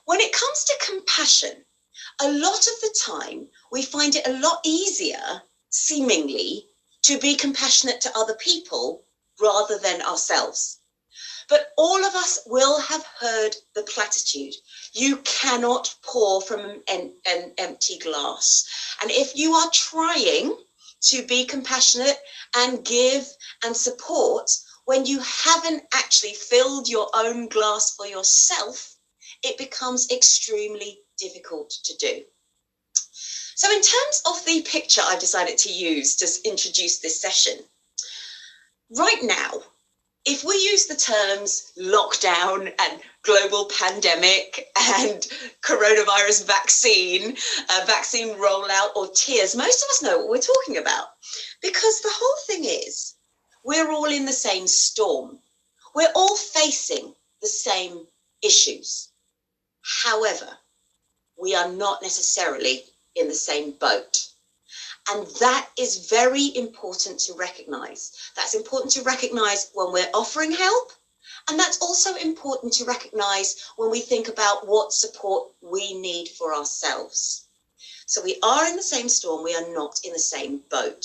When it comes to compassion, a lot of the time we find it a lot easier, seemingly, to be compassionate to other people rather than ourselves. But all of us will have heard the platitude: you cannot pour from an empty glass. And if you are trying to be compassionate and give and support when you haven't actually filled your own glass for yourself, it becomes extremely difficult to do. So in terms of the picture I've decided to use to introduce this session, right now, if we use the terms lockdown and global pandemic and coronavirus vaccine, vaccine rollout or tears, most of us know what we're talking about. Because the whole thing is, we're all in the same storm. We're all facing the same issues. However, we are not necessarily in the same boat. And that is very important to recognize. That's important to recognize when we're offering help. And that's also important to recognize when we think about what support we need for ourselves. So we are in the same storm. We are not in the same boat.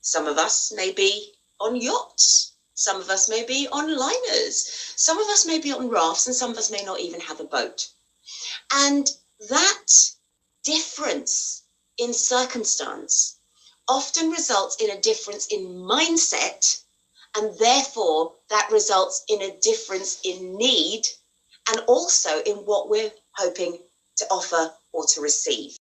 Some of us may be on yachts. Some of us may be on liners. Some of us may be on rafts, and some of us may not even have a boat. And that difference in circumstance often results in a difference in mindset, and therefore that results in a difference in need and also in what we're hoping to offer or to receive.